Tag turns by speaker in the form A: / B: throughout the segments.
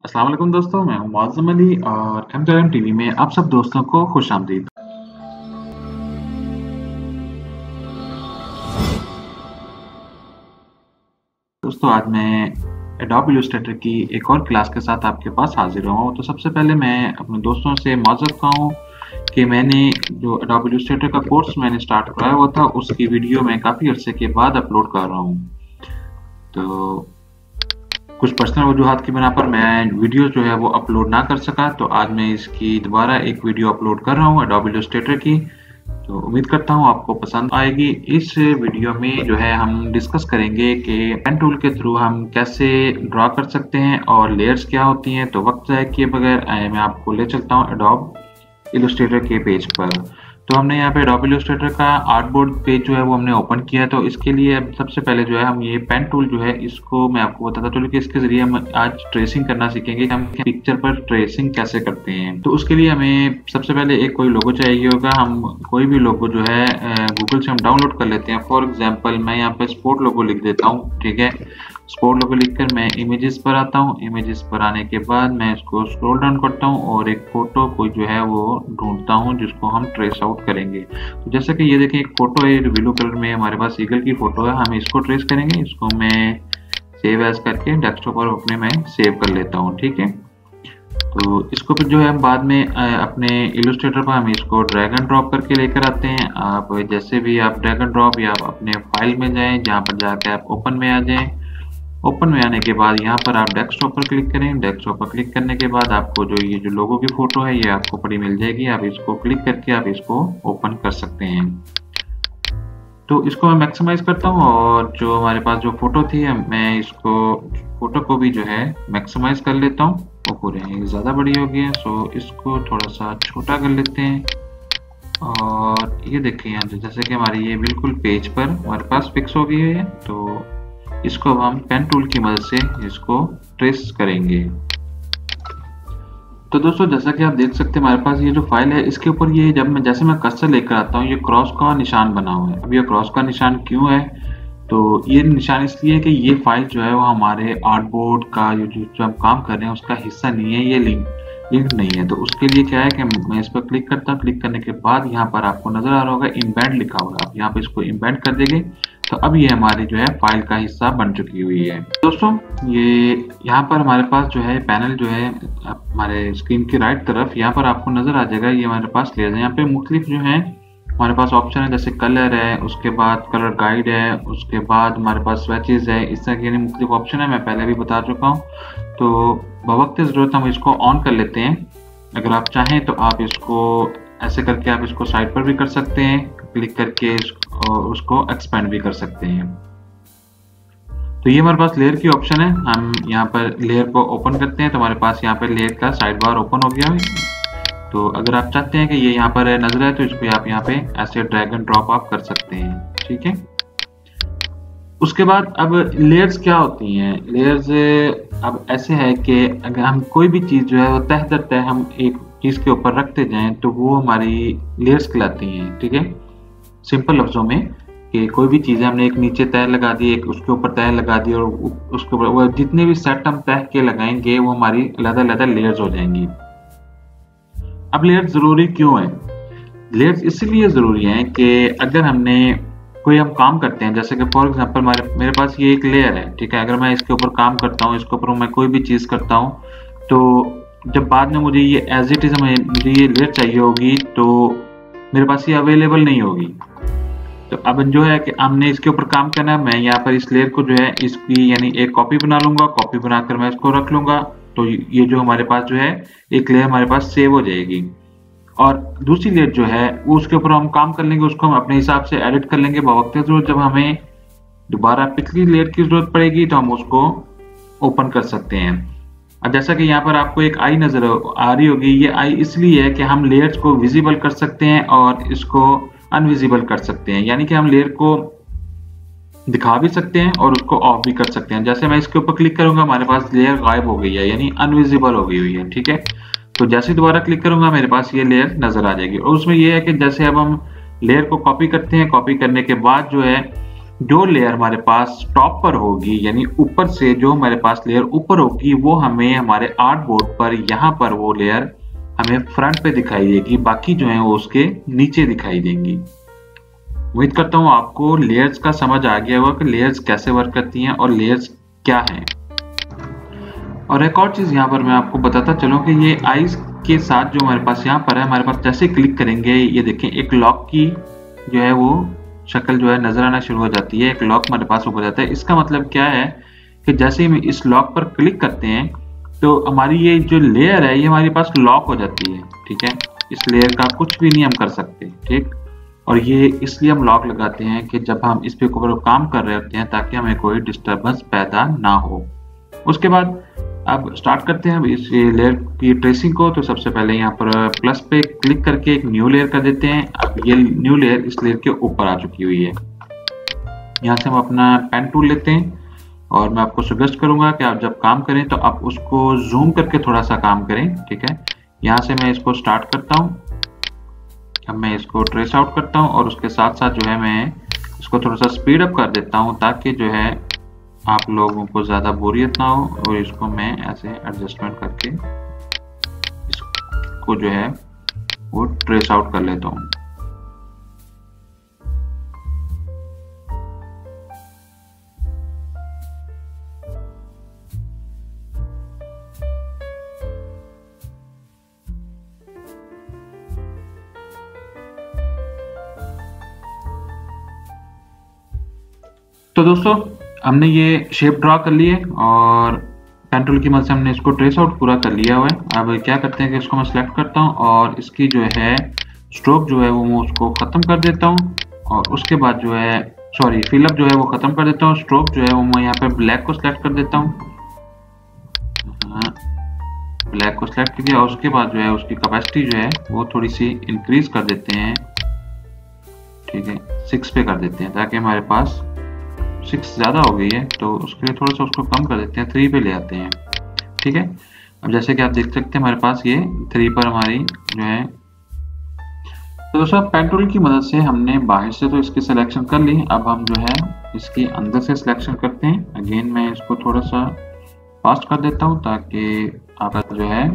A: अस्सलाम वालेकुम दोस्तों, मैं हूं मुअज़्ज़म अली और एम टीवी में आप सब दोस्तों को खुशामदीद। दोस्तों आज मैं एडोब इलस्ट्रेटर की एक और क्लास के साथ आपके पास हाजिर हुआ हूँ। तो सबसे पहले मैं अपने दोस्तों से माज़रत ख़्वाह हूँ कि मैंने जो एडोब इलस्ट्रेटर का कोर्स मैंने स्टार्ट कराया हुआ था उसकी वीडियो मैं काफ़ी अरसे के बाद अपलोड कर रहा हूँ। तो कुछ पर्सनल वजूहात की बिना पर मैं वीडियो जो है वो अपलोड ना कर सका, तो आज मैं इसकी दोबारा एक वीडियो अपलोड कर रहा हूँ एडोब इलस्ट्रेटर की। तो उम्मीद करता हूँ आपको पसंद आएगी। इस वीडियो में जो है हम डिस्कस करेंगे कि पेन टूल के थ्रू हम कैसे ड्रा कर सकते हैं और लेयर्स क्या होती हैं। तो वक्त ज़ाया किए बगैर मैं आपको ले चलता हूँ एडोब इलस्ट्रेटर के पेज पर। तो हमने यहाँ पे एडोब इलस्ट्रेटर का आर्टबोर्ड पेज जो है वो हमने ओपन किया है। तो इसके लिए अब सबसे पहले जो है हम ये पेन टूल जो है इसको मैं आपको बताता चलूँ कि इसके जरिए हम आज ट्रेसिंग करना सीखेंगे कि हम पिक्चर पर ट्रेसिंग कैसे करते हैं। तो उसके लिए हमें सबसे पहले एक कोई लोगो चाहिए होगा। हम कोई भी लोगो जो है गूगल से हम डाउनलोड कर लेते हैं। फॉर एग्जाम्पल मैं यहाँ पे स्पोर्ट लोगो लिख देता हूँ, ठीक है। स्पोर्ट लोगो लिखकर मैं इमेजेस पर आता हूँ। इमेजेस पर आने के बाद मैं इसको स्क्रॉल डाउन करता हूँ और एक फोटो को जो है वो ढूंढता हूँ जिसको हम ट्रेस आउट करेंगे। तो जैसे कि ये देखें एक फोटो है ब्लू कलर में, हमारे पास ईगल की फोटो है। हम इसको ट्रेस करेंगे। इसको मैं सेव एज करके डेस्कटॉप पर अपने मैं सेव कर लेता हूँ, ठीक है। तो इसको फिर जो है हम बाद में अपने इलस्ट्रेटर पर हम इसको ड्रैग एंड ड्रॉप करके लेकर आते हैं। आप जैसे भी आप ड्रैग एंड ड्रॉप या आप अपने फाइल में जाएं, जहाँ पर जाकर आप ओपन में आ जाएं। ओपन में आने के बाद यहाँ पर आप डेस्कटॉप पर क्लिक करें। डेस्कटॉप पर क्लिक करने के बाद आपको जो ये जो लोगो की फोटो है ये आपको पड़ी मिल जाएगी। आप इसको क्लिक करके आप इसको ओपन कर सकते हैं। तो इसको मैं मैक्सिमाइज करता हूँ और जो हमारे पास जो फोटो थी मैं इसको फोटो को भी जो है मैक्सिमाइज कर लेता हूँ। वो पूरे ज़्यादा बड़ी हो गई है, सो इसको थोड़ा सा छोटा कर लेते हैं। और ये देखिए यहाँ जैसे कि हमारी ये बिल्कुल पेज पर हमारे पास फिक्स हो गई है। तो इसको अब हम पेन टूल की मदद से इसको ट्रेस करेंगे। तो दोस्तों जैसा कि आप देख सकते हैं हमारे पास ये जो फाइल है इसके ऊपर ये जब मैं जैसे मैं कर्सर लेकर आता हूँ ये क्रॉस का निशान बना हुआ है। अब ये क्रॉस का निशान क्यों है? तो ये निशान इसलिए कि ये फाइल जो है वो हमारे आर्टबोर्ड का जो हम काम कर रहे हैं उसका हिस्सा नहीं है, ये लिंक नहीं है। तो उसके लिए क्या है कि मैं इस पर क्लिक करता हूँ। क्लिक करने के बाद यहाँ पर आपको नजर आ रहा होगा इम्बेड लिखा हुआ है। आप यहाँ पे इसको इम्बेड कर देंगे तो अब ये हमारी जो है फाइल का हिस्सा बन चुकी हुई है। दोस्तों ये यहाँ पर हमारे पास जो है पैनल जो है हमारे स्क्रीन की राइट तरफ यहाँ पर आपको नजर आ जाएगा। ये हमारे पास लेयर है। यहाँ पे मुख्तलिफ जो है हमारे पास ऑप्शन है, जैसे कलर है, उसके बाद कलर गाइड है, उसके बाद हमारे पास स्विचेस है। इस तरह के यानी मुख्तलिफ ऑप्शन है, मैं पहले भी बता चुका हूँ। तो बवक्त ज़रूरत हम इसको ऑन कर लेते हैं। अगर आप चाहें तो आप इसको ऐसे करके आप इसको साइड पर भी कर सकते हैं, क्लिक करके उसको एक्सपेंड भी कर सकते हैं। तो ये हमारे पास लेयर की ऑप्शन है। हम यहाँ पर लेयर को ओपन करते हैं तो हमारे पास यहाँ पर लेयर का साइड बार ओपन हो गया है। तो अगर आप चाहते हैं कि ये यहाँ पर नजर आए तो इसको आप यहाँ पे ऐसे ड्रैग एंड ड्रॉप आप कर सकते हैं, ठीक है। उसके बाद अब लेयर्स क्या होती हैं? लेयर्स अब ऐसे है कि अगर हम कोई भी चीज़ जो है वो तह दर तह हम एक चीज़ के ऊपर रखते जाएं तो वो हमारी लेयर्स कहलाती हैं, ठीक है। सिंपल लफ्जों में कि कोई भी चीज़ हमने एक नीचे तह लगा दी, एक उसके ऊपर तह लगा दी और उसके ऊपर वो जितने भी सेट हम तह के लगाएंगे वो हमारी अलग-अलग लेयर्स हो जाएंगी। अब लेयर्स ज़रूरी क्यों है? लेयर्स इसलिए ज़रूरी हैं कि अगर हमने कोई हम काम करते हैं, जैसे कि फॉर एग्जांपल मेरे पास ये एक लेयर है, ठीक है। अगर मैं इसके ऊपर काम करता हूँ, इसके ऊपर मैं कोई भी चीज़ करता हूँ, तो जब बाद में मुझे ये एज इट इज़ मुझे ये लेयर चाहिए होगी तो मेरे पास ये अवेलेबल नहीं होगी। तो अब जो है कि हमने इसके ऊपर काम करना है, मैं यहाँ पर इस लेयर को जो है इसकी यानी एक कॉपी बना लूंगा। कॉपी बनाकर मैं इसको रख लूंगा तो ये जो हमारे पास जो है एक लेयर हमारे पास सेव हो जाएगी। और दूसरी लेयर जो है वो उसके ऊपर हम काम कर लेंगे, उसको हम अपने हिसाब से एडिट कर लेंगे बवक्त ज़रूरत। जब हमें दोबारा पिछली लेयर की जरूरत पड़ेगी तो हम उसको ओपन कर सकते हैं। अब जैसा कि यहाँ पर आपको एक आई नजर आ रही होगी, ये आई इसलिए है कि हम लेयर्स को विजिबल कर सकते हैं और इसको अनविजिबल कर सकते हैं। यानी कि हम लेयर को दिखा भी सकते हैं और उसको ऑफ भी कर सकते हैं। जैसे मैं इसके ऊपर क्लिक करूंगा हमारे पास लेयर गायब हो गई है, यानी अनविजिबल हो गई हुई है, ठीक है। तो जैसे दोबारा क्लिक करूंगा मेरे पास ये लेयर नजर आ जाएगी। और उसमें ये है कि जैसे अब हम लेयर को कॉपी करते हैं, कॉपी करने के बाद जो है जो लेयर हमारे पास टॉप पर होगी, यानी ऊपर से जो हमारे पास लेयर ऊपर होगी, वो हमें हमारे आर्ट बोर्ड पर यहाँ पर वो लेयर हमें फ्रंट पे दिखाई देगी, बाकी जो है वो उसके नीचे दिखाई देंगी। उम्मीद करता हूँ आपको लेयर्स का समझ आ गया होगा कि लेयर्स कैसे वर्क करती हैं और लेयर्स क्या हैं। और एक और चीज यहाँ पर मैं आपको बताता चलूँ कि ये आइज के साथ जो हमारे पास यहाँ पर है, हमारे पास जैसे क्लिक करेंगे ये देखें एक लॉक की जो है वो शक्ल जो है नजर आना शुरू हो जाती है, एक लॉक हमारे पास ऊपर जाता है। इसका मतलब क्या है कि जैसे ही हम इस लॉक पर क्लिक करते हैं तो हमारी ये जो लेयर है ये हमारे पास लॉक हो जाती है। ठीक है, इस लेयर का कुछ भी नहीं हम कर सकते। ठीक, और ये इसलिए हम लॉक लगाते हैं कि जब हम इस पे ऊपर काम कर रहे होते हैं ताकि हमें कोई डिस्टरबेंस पैदा ना हो। उसके बाद अब स्टार्ट करते हैं इस लेयर की ट्रेसिंग को। तो सबसे पहले यहाँ पर प्लस पे क्लिक करके एक न्यू लेयर कर देते हैं। अब ये न्यू लेयर इस लेयर के ऊपर आ चुकी हुई है। यहाँ से हम अपना पेन टूल लेते हैं और मैं आपको सजेस्ट करूंगा कि आप जब काम करें तो आप उसको जूम करके थोड़ा सा काम करें। ठीक है, यहाँ से मैं इसको स्टार्ट करता हूँ। अब मैं इसको ट्रेस आउट करता हूँ और उसके साथ साथ जो है मैं इसको थोड़ा सा स्पीड अप कर देता हूँ ताकि जो है आप लोगों को ज़्यादा बोरियत ना हो। और इसको मैं ऐसे एडजस्टमेंट करके इसको जो है वो ट्रेस आउट कर लेता हूँ। तो दोस्तों हमने ये शेप ड्रॉ कर लिए और पेन टूल की मदद से हमने इसको ट्रेस आउट पूरा कर लिया हुआ है। अब क्या करते हैं कि इसको मैं सिलेक्ट करता हूँ और इसकी जो है स्ट्रोक जो है वो मैं उसको ख़त्म कर देता हूँ। और उसके बाद जो है फिलअप जो है वो ख़त्म कर देता हूँ। स्ट्रोक जो है वो मैं यहाँ पे ब्लैक को सिलेक्ट कर देता हूँ। ब्लैक को सिलेक्ट कर दिया और उसके बाद जो है उसकी कैपेसिटी जो है वो थोड़ी सी इंक्रीज कर देते हैं। ठीक है, 6 पे कर देते हैं ताकि हमारे पास 6 ज़्यादा हो गई है, तो उसके लिए थोड़ा सा उसको कम कर देते हैं, 3 पे ले आते हैं। ठीक है, अब जैसे कि आप देख सकते हैं हमारे पास ये 3 पर हमारी जो है। तो दोस्तों पेन टूल की मदद से हमने बाहर से तो इसकी सिलेक्शन कर ली। अब हम जो है इसकी अंदर से सिलेक्शन करते हैं। अगेन मैं इसको थोड़ा सा फास्ट कर देता हूँ ताकि आपका जो है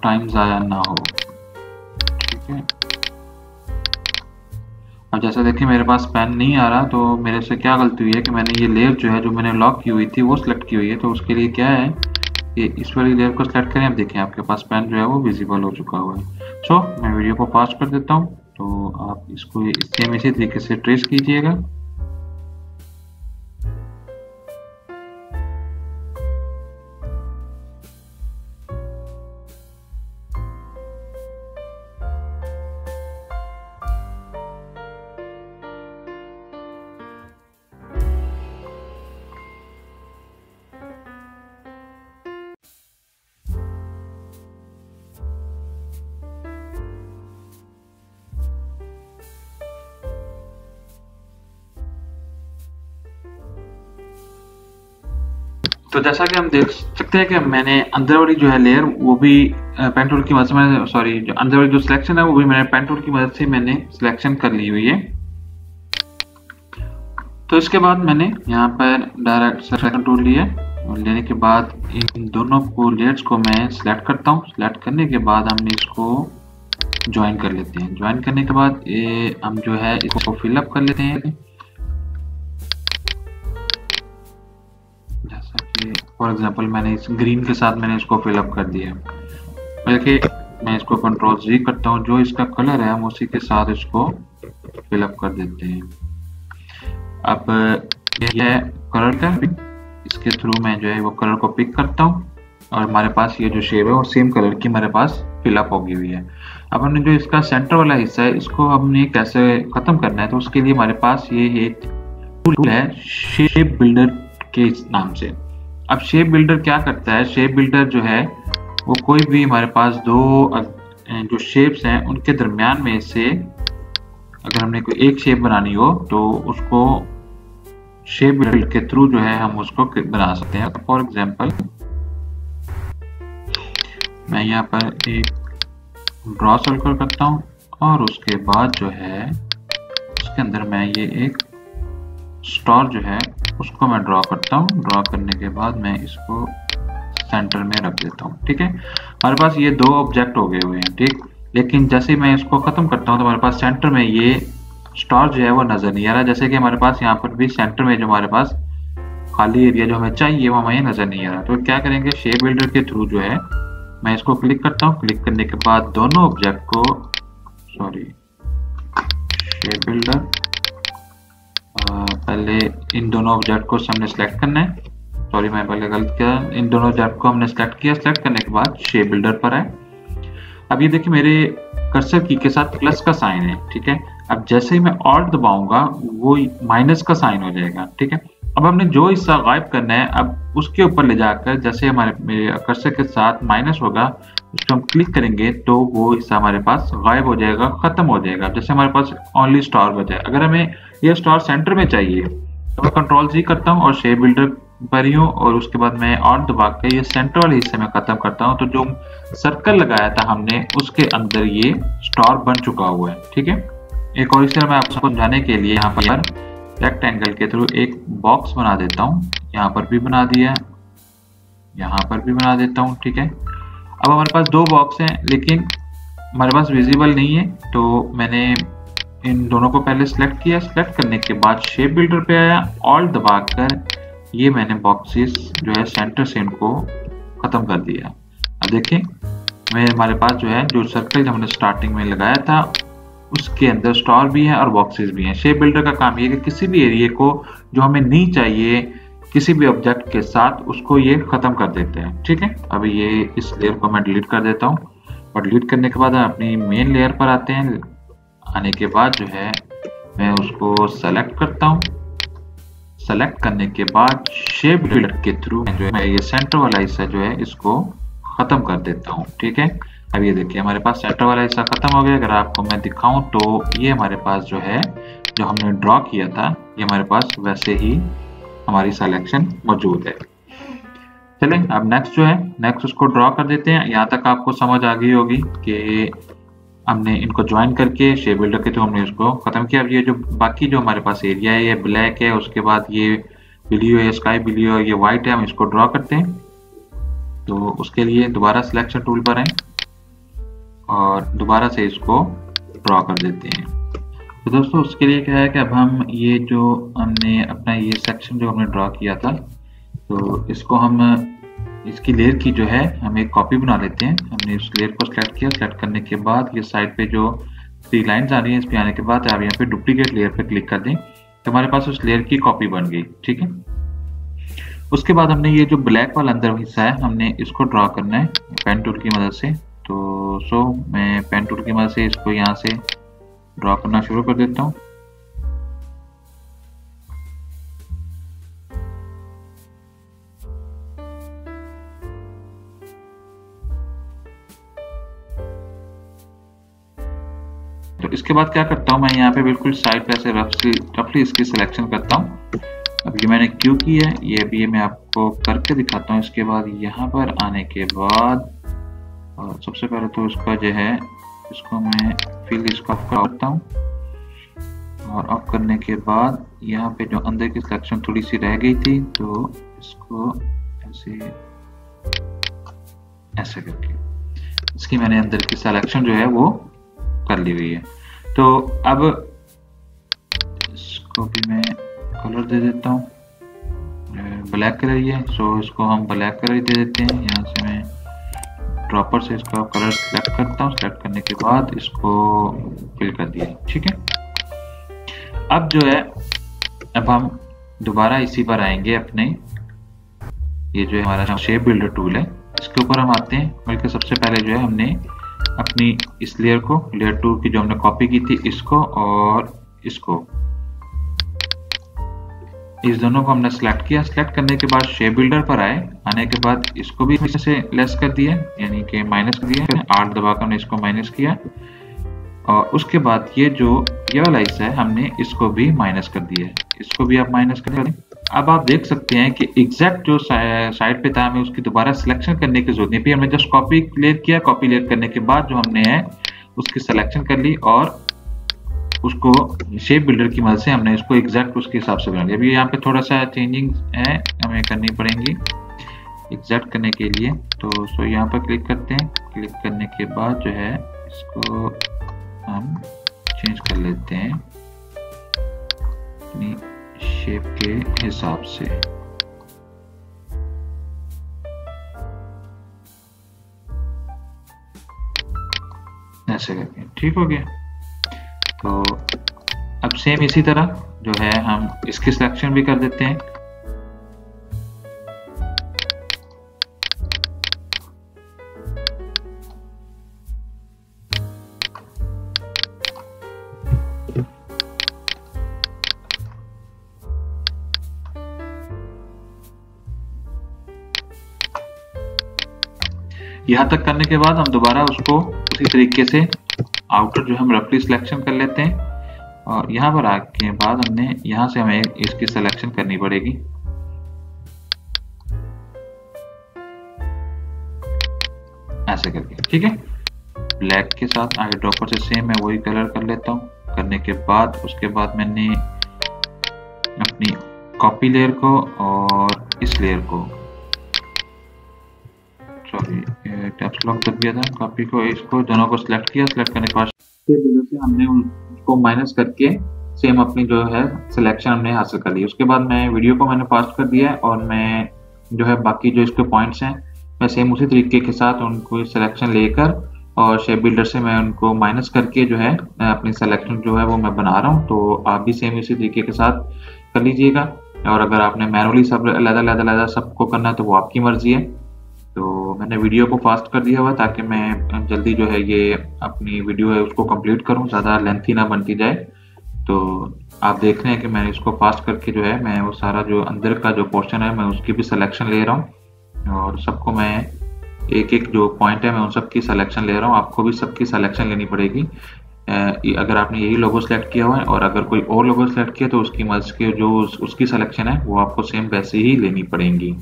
A: टाइम ज़ाया ना हो। ठीक है, अब जैसा देखिए मेरे पास पेन नहीं आ रहा, तो मेरे से क्या गलती हुई है कि मैंने ये लेयर जो है जो मैंने लॉक की हुई थी वो सिलेक्ट की हुई है। तो उसके लिए क्या है कि इस वाली लेयर को सिलेक्ट करें। अब देखें आपके पास पेन जो है वो विजिबल हो चुका हुआ है। सो मैं वीडियो को फास्ट कर देता हूँ, तो आप इसको सेम इसी तरीके से ट्रेस कीजिएगा। तो जैसा कि हम देख सकते हैं कि मैंने अंदर वाली जो है लेयर वो भी पेन टूल की मदद से मैंने जो अंदर वाली जो सिलेक्शन है वो भी मैंने पेन टूल की मदद से मैंने सिलेक्शन कर ली हुई है। तो इसके बाद मैंने यहाँ पर डायरेक्ट सिलेक्शन टूल लिया और लेने के बाद इन दोनों को लेयर्स को मैं सिलेक्ट करता हूँ। सिलेक्ट करने के बाद हमने इसको ज्वाइन कर लेते हैं। ज्वाइन करने के बाद ये हम जो है इसको फिलअप कर लेते हैं। फॉर एग्जांपल मैंने इस ग्रीन के साथ मैंने इसको फिलअप कर दिया। देखिए मैं इसको कंट्रोल जी करता हूँ, जो इसका कलर है हम उसी के साथ इसको फिलअप कर देते हैं। अब यह कलर का इसके थ्रू मैं जो है वो कलर को पिक करता हूँ और हमारे पास ये जो शेप है वो सेम कलर की हमारे पास फिलअप हो गई हुई है। अब हमने जो इसका सेंटर वाला हिस्सा है इसको हमने कैसे खत्म करना है, तो उसके लिए हमारे पास ये एक टूल है शेप बिल्डर के नाम से। अब शेप बिल्डर क्या करता है, शेप बिल्डर जो है वो कोई भी हमारे पास दो जो शेप्स हैं उनके दरमियान में से अगर हमने कोई एक शेप बनानी हो तो उसको शेप बिल्डर के थ्रू जो है हम उसको बना सकते हैं। फॉर एग्जांपल मैं यहाँ पर एक ड्रॉ सर्कल करता हूँ और उसके बाद जो है इसके अंदर मैं ये एक स्टार जो है उसको मैं ड्रॉ करता हूँ। ड्रॉ करने के बाद मैं इसको सेंटर में रख देता हूँ। ठीक है, हमारे पास ये दो ऑब्जेक्ट हो गए हुए हैं। ठीक, लेकिन जैसे ही मैं इसको खत्म करता हूँ तो हमारे पास सेंटर में ये स्टार जो है वो नजर नहीं आ रहा। जैसे कि हमारे पास यहाँ पर भी सेंटर में जो हमारे पास खाली एरिया जो हमें चाहिए वो हमें नजर नहीं आ रहा। तो क्या करेंगे, शेप बिल्डर के थ्रू जो है मैं इसको क्लिक करता हूँ। क्लिक करने के बाद दोनों ऑब्जेक्ट को, सॉरी, शेप बिल्डर, पहले इन दोनों ऑब्जेक्ट को हमने सेलेक्ट करना है। सॉरी, मैं पहले गलत किया। इन दोनों ऑब्जेक्ट को हमने सेलेक्ट किया। सेलेक्ट करने के बाद शेप बिल्डर पर आए। अब ये देखिए मेरे कर्सर की के साथ प्लस का साइन है। ठीक है, अब जैसे ही मैं ऑल्ट दबाऊंगा वो माइनस का साइन हो जाएगा। ठीक है, अब हमने जो हिस्सा गायब करना है अब उसके ऊपर ले जाकर, जैसे हमारे कर्सर के साथ माइनस होगा उस पर हम क्लिक करेंगे तो वो हिस्सा हमारे पास गायब हो जाएगा, खत्म हो जाएगा। जैसे हमारे पास ओनली स्टार बचा है। अगर हमें ये स्टार सेंटर में चाहिए तो मैं कंट्रोल C करता हूँ और शेप बिल्डर पर ही हूँ, और उसके बाद मैं ऑल्ट दबा के ये सेंटर वाले हिस्से में खत्म करता हूँ। तो जो सर्कल लगाया था हमने उसके अंदर ये स्टार बन चुका हुआ है। ठीक है, एक और इस तरह मैं आपको समझाने के लिए यहाँ पर रेक्टेंगल के थ्रू एक बॉक्स बना देता हूँ। यहाँ पर भी बना दिया, यहाँ पर भी बना देता हूँ। ठीक है, अब हमारे पास दो बॉक्स हैं लेकिन हमारे पास विजिबल नहीं है। तो मैंने इन दोनों को पहले सिलेक्ट किया। सिलेक्ट करने के बाद शेप बिल्डर पे आया, ऑल्ट दबाकर ये मैंने बॉक्सेस जो है सेंटर से इनको खत्म कर दिया। अब देखें हमारे पास जो है जो सर्कल जो हमने स्टार्टिंग में लगाया था उसके अंदर स्टार भी है और बॉक्सेस भी हैं। शेप बिल्डर का काम ये है कि किसी भी एरिया को जो हमें नहीं चाहिए किसी भी ऑब्जेक्ट के साथ उसको ये खत्म कर देते हैं। ठीक है, अब ये इस लेयर को मैं डिलीट कर देता हूँ और डिलीट करने के बाद हम अपनी मेन लेयर पर आते हैं। आने के बाद जो है मैं उसको सेलेक्ट करता हूँ। सेलेक्ट करने के बाद शेप बिल्डर के थ्रू जो है मैं ये सेंटर वाला हिस्सा जो है इसको खत्म कर देता हूँ। ठीक है, अब ये देखिए हमारे पास सेंटर वाला हिस्सा खत्म हो गया। अगर आपको मैं दिखाऊं तो ये हमारे पास जो है जो हमने ड्रॉ किया था ये हमारे पास वैसे ही हमारी सिलेक्शन मौजूद है। चलें अब नेक्स्ट जो है नेक्स्ट उसको ड्रॉ कर देते हैं। यहाँ तक आपको समझ आ गई होगी कि हमने इनको ज्वाइन करके शेप बिल्डर के थ्रू हमने इसको खत्म किया। अब ये जो बाकी जो हमारे पास एरिया है ये ब्लैक है, उसके बाद ये ब्लू है, स्काई ब्लू है, ये व्हाइट है। हम इसको ड्रॉ करते हैं तो उसके लिए दोबारा सिलेक्शन टूल पर आए और दोबारा से इसको ड्रॉ कर देते हैं। तो दोस्तों उसके लिए क्या है कि अब हम ये जो हमने अपना ये सेक्शन जो हमने ड्रॉ किया था तो इसको हम इसकी लेयर की जो है हम एक कॉपी बना लेते हैं। हमने उस लेयर को सिलेक्ट किया। सिलेक्ट करने के बाद ये साइड पे जो 3 लाइन्स आ रही हैं इस पे आने के बाद आप यहाँ पे डुप्लीकेट लेयर पे क्लिक कर दें तो हमारे पास उस लेयर की कॉपी बन गई। ठीक है, उसके बाद हमने ये जो ब्लैक वाला अंदर हिस्सा है हमने इसको ड्रॉ करना है पेन टूल की मदद से। तो मैं पेन टूल की मदद से इसको यहाँ से ड्रॉ करना शुरू कर देता हूँ। तो इसके बाद क्या करता हूँ मैं यहाँ पे बिल्कुल साइड पे ऐसे रफली इसकी सिलेक्शन करता हूँ। अब ये मैंने क्यों की है ये भी मैं आपको करके दिखाता हूँ। इसके बाद यहाँ पर आने के बाद सबसे पहले तो इसका जो है इसको मैं फिल इसको ऑफ करता हूँ और ऑफ करने के बाद यहाँ पे जो अंदर की सिलेक्शन थोड़ी सी रह गई थी तो इसको ऐसे करके इसकी मैंने अंदर की सिलेक्शन जो है वो कर ली हुई है। तो अब इसको भी मैं कलर दे देता हूँ, ब्लैक कलर ही है सो इसको हम ब्लैक कलर ही दे देते हैं। यहाँ से मैं ड्रॉपर से इसका कलर सेलेक्ट करता हूँ। सेलेक्ट करने के बाद इसको फिल कर दिया। ठीक है, अब जो है अब हम दोबारा इसी पर आएंगे अपने ये जो है हमारा शेप बिल्डर टूल है इसके ऊपर हम आते हैं। बल्कि सबसे पहले जो है हमने अपनी इस लेयर को लेयर 2 की जो हमने कॉपी की थी इसको और इसको इस दोनों को हमने सेलेक्ट किया। सेलेक्ट करने के बाद शेप बिल्डर पर आए। आने के बाद इसको भी से लेस कर दिया यानी कि माइनस कर दिया। 8 दबाकर हमने इसको माइनस किया और उसके बाद ये वाला हिस्सा है हमने इसको भी माइनस कर दिया है। इसको भी आप माइनस कर दें। अब आप देख सकते हैं कि एग्जैक्ट जो साइड पे था हमें उसकी दोबारा सिलेक्शन करने की जरूरत नहीं थी। हमने जस्ट कॉपी लेयर किया। कॉपी लेयर करने के बाद जो हमने है उसकी सिलेक्शन कर ली और उसको शेप बिल्डर की मदद से हमने इसको एग्जैक्ट उसके हिसाब से बना लिया। अभी यहाँ पे थोड़ा सा चेंजिंग है हमें करनी पड़ेंगी एग्जैक्ट करने के लिए। तो सो यहाँ पर क्लिक करते हैं। क्लिक करने के बाद जो है इसको हम चेंज कर लेते हैं अपनी शेप के हिसाब से। ऐसे करके ठीक हो गया। तो अब सेम इसी तरह जो है हम इसकी सिलेक्शन भी कर देते हैं। यहाँ तक करने के बाद हम दोबारा उसको उसी तरीके से आउटर जो हम रफली सिलेक्शन कर लेते हैं और यहाँ पर आने के बाद हमने यहाँ से हमें इसकी सिलेक्शन करनी पड़ेगी। ऐसे करके ठीक है। ब्लैक के साथ आई ड्रॉपर से सेम मैं वही कलर कर लेता हूँ। करने के बाद उसके बाद मैंने अपनी कॉपी लेयर को और इस लेयर को सॉरी कैप्स लॉक दब गया था। कॉपी को इसको दोनों को सिलेक्ट किया। सिलेक्ट करने के बाद से हमने उसको माइनस करके सेम अपनी जो है सिलेक्शन हमने हासिल कर ली। उसके बाद मैं वीडियो को मैंने फास्ट कर दिया है और मैं जो है बाकी जो इसके पॉइंट्स हैं मैं सेम उसी तरीके के साथ उनको सिलेक्शन लेकर और शेप बिल्डर से मैं उनको माइनस करके जो है अपनी सिलेक्शन जो है वो मैं बना रहा हूँ। तो आप भी सेम इसी तरीके के साथ कर लीजिएगा। और अगर आपने मैनुअली सब अलग सबको करना है तो वो आपकी मर्जी है। तो मैंने वीडियो को फास्ट कर दिया हुआ ताकि मैं जल्दी जो है ये अपनी वीडियो है उसको कंप्लीट करूं, ज़्यादा लेंथी ना बनती जाए। तो आप देख रहे हैं कि मैं इसको फास्ट करके जो है मैं वो सारा जो अंदर का जो पोर्शन है मैं उसकी भी सिलेक्शन ले रहा हूं और सबको मैं एक एक जो पॉइंट है मैं उन सब की सिलेक्शन ले रहा हूं। आपको भी सबकी सिलेक्शन लेनी पड़ेगी अगर आपने यही लोगो सेलेक्ट किया हुआ है। और अगर कोई और लोगो सेलेक्ट किया तो उसकी मर्ज के जो उसकी सिलेक्शन है वो आपको सेम वैसे ही लेनी पड़ेंगी।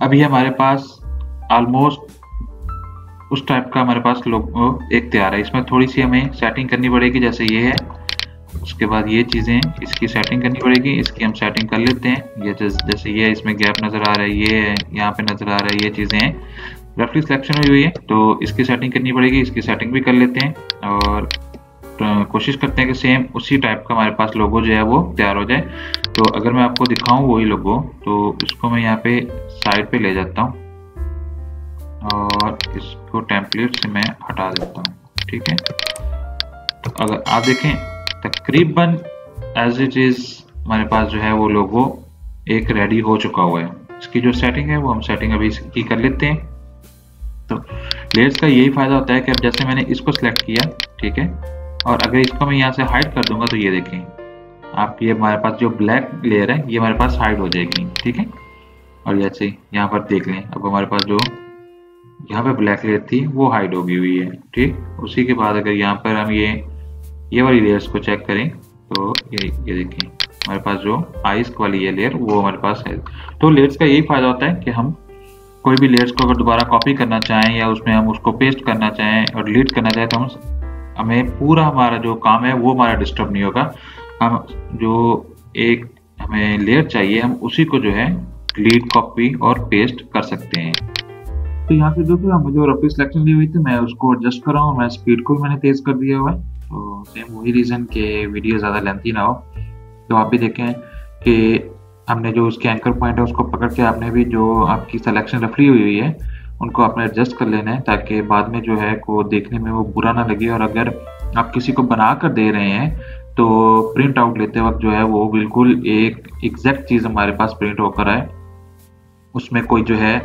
A: अभी हमारे पास ऑलमोस्ट उस टाइप का हमारे पास लोगो एक तैयार है। इसमें थोड़ी सी हमें सेटिंग करनी पड़ेगी, जैसे ये है। उसके बाद ये चीज़ें इसकी सेटिंग करनी पड़ेगी, इसकी हम सेटिंग कर लेते हैं। ये जैसे ये इसमें गैप नज़र आ रहा है, ये है यहाँ पे नज़र आ रहा है, ये चीज़ें हैं रफली सिलेक्शन हुई है। तो इसकी सेटिंग करनी पड़ेगी, इसकी सेटिंग भी कर लेते हैं और कोशिश करते हैं कि सेम उसी टाइप का हमारे पास लोगो जो है वो तैयार हो जाए। तो अगर मैं आपको दिखाऊं वही लोगो, तो इसको मैं यहाँ पे साइड पे ले जाता हूँ और इसको टेम्पलेट से मैं हटा देता हूँ। ठीक है, तो अगर आप देखें तकरीबन एज इट इज हमारे पास जो है वो लोगो एक रेडी हो चुका हुआ है। इसकी जो सेटिंग है वो हम सेटिंग अभी इसकी कर लेते हैं। तो लेयर्स का यही फायदा होता है कि अब जैसे मैंने इसको सिलेक्ट किया, ठीक है, और अगर इसको मैं यहाँ से हाइड कर दूंगा तो ये देखें आप, ये हमारे पास जो ब्लैक लेयर है ये हमारे पास हाइड हो जाएगी। ठीक है, और जैसे यहाँ पर देख लें अब हमारे पास जो यहाँ पे ब्लैक लेयर थी वो हाइड होगी हुई है। ठीक, उसी के बाद अगर यहाँ पर हम ये वाली लेयर्स को चेक करें तो ये देखिए हमारे पास जो आइस वाली ये लेयर वो हमारे पास है। तो लेयर्स का यही फायदा होता है कि हम कोई भी लेयर्स को अगर दोबारा कॉपी करना चाहें या उसमें हम उसको पेस्ट करना चाहें और डिलीट करना चाहें तो हमें पूरा हमारा जो काम है वो हमारा डिस्टर्ब नहीं होगा। हम जो एक हमें लेयर चाहिए हम उसी को जो है डिलीट, कॉपी और पेस्ट कर सकते हैं। तो यहाँ पे देखो हमें जो रफली सिलेक्शन दी हुई थी मैं उसको एडजस्ट कर रहा हूँ, मैं स्पीड को भी मैंने तेज कर दिया हुआ है। तो सेम वही रीज़न के वीडियो ज़्यादा लेंथी ना हो। तो आप भी देखें कि हमने जो उसके एंकर पॉइंट है उसको पकड़ के आपने भी जो आपकी सिलेक्शन रफली हुई है उनको आपने एडजस्ट कर लेना है ताकि बाद में जो है को देखने में वो बुरा ना लगे। और अगर आप किसी को बना कर दे रहे हैं तो प्रिंट आउट लेते वक्त जो है वो बिल्कुल एक एग्जैक्ट चीज़ हमारे पास प्रिंट होकर आए, उसमें कोई जो है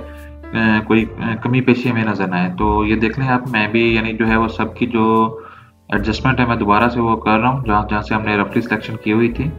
A: कोई कमी पेशी हमें नजर ना आए। तो ये देख लें आप, मैं भी यानी जो है वो सबकी जो एडजस्टमेंट है मैं दोबारा से वो कर रहा हूँ जहाँ जहाँ से हमने रफली सिलेक्शन की हुई थी।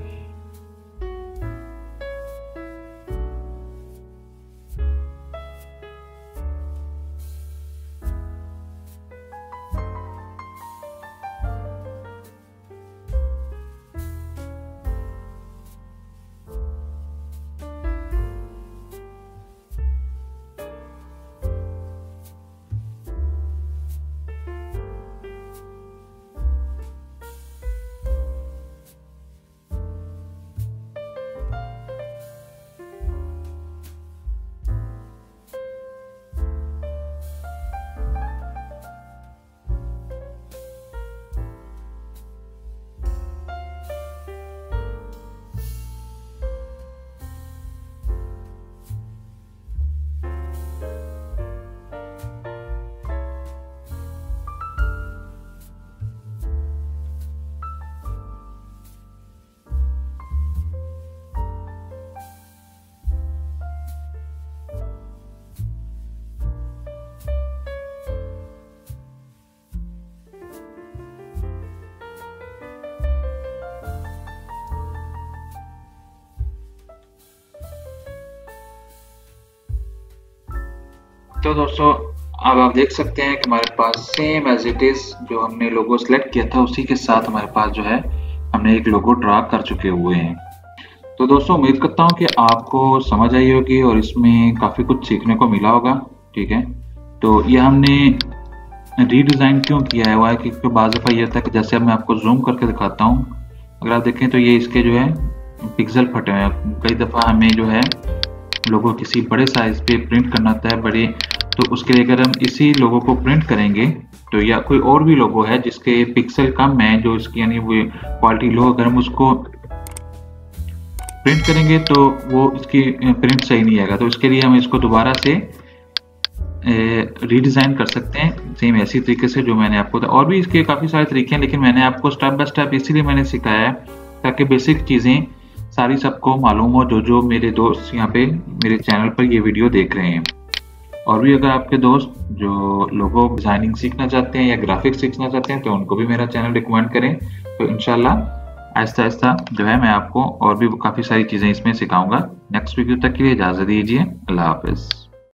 A: तो दोस्तों अब आप देख सकते हैं कि हमारे पास सेम एज इट इज जो हमने लोगो सेलेक्ट किया था उसी के साथ हमारे पास जो है हमने एक लोगो ड्रा कर चुके हुए हैं। तो दोस्तों उम्मीद करता हूँ कि आपको समझ आई होगी और इसमें काफ़ी कुछ सीखने को मिला होगा। ठीक है, तो ये हमने रीडिज़ाइन क्यों किया है वो है क्योंकि बाज़ दफ़ा ये होता है कि जैसे अब मैं आपको जूम करके दिखाता हूँ, अगर आप देखें तो ये इसके जो है पिक्सल फटे हुए हैं। कई दफ़ा हमें जो है लोगो किसी बड़े साइज पे प्रिंट करना होता है बड़े, तो उसके लिए अगर हम इसी लोगो को प्रिंट करेंगे तो या कोई और भी लोगो है जिसके पिक्सल कम है जो इसकी यानी वो क्वालिटी लो, अगर हम उसको प्रिंट करेंगे तो वो इसकी प्रिंट सही नहीं आएगा। तो इसके लिए हम इसको दोबारा से रीडिज़ाइन कर सकते हैं सेम ऐसी तरीके से जो मैंने आपको और भी इसके काफ़ी सारे तरीके हैं, लेकिन मैंने आपको स्टेप बाय स्टेप इसीलिए मैंने सिखाया है ताकि बेसिक चीज़ें सारी सबको मालूम हो जो मेरे दोस्त यहाँ पे मेरे चैनल पर ये वीडियो देख रहे हैं। और भी अगर आपके दोस्त जो लोगो डिज़ाइनिंग सीखना चाहते हैं या ग्राफिक्स सीखना चाहते हैं तो उनको भी मेरा चैनल रिकमेंड करें। तो इंशाल्लाह आहिस्ता आहिस्ता जो है मैं आपको और भी काफ़ी सारी चीज़ें इसमें सिखाऊंगा। नेक्स्ट वीडियो तक के लिए इजाज़त दीजिए। अल्लाह हाफ़िज़।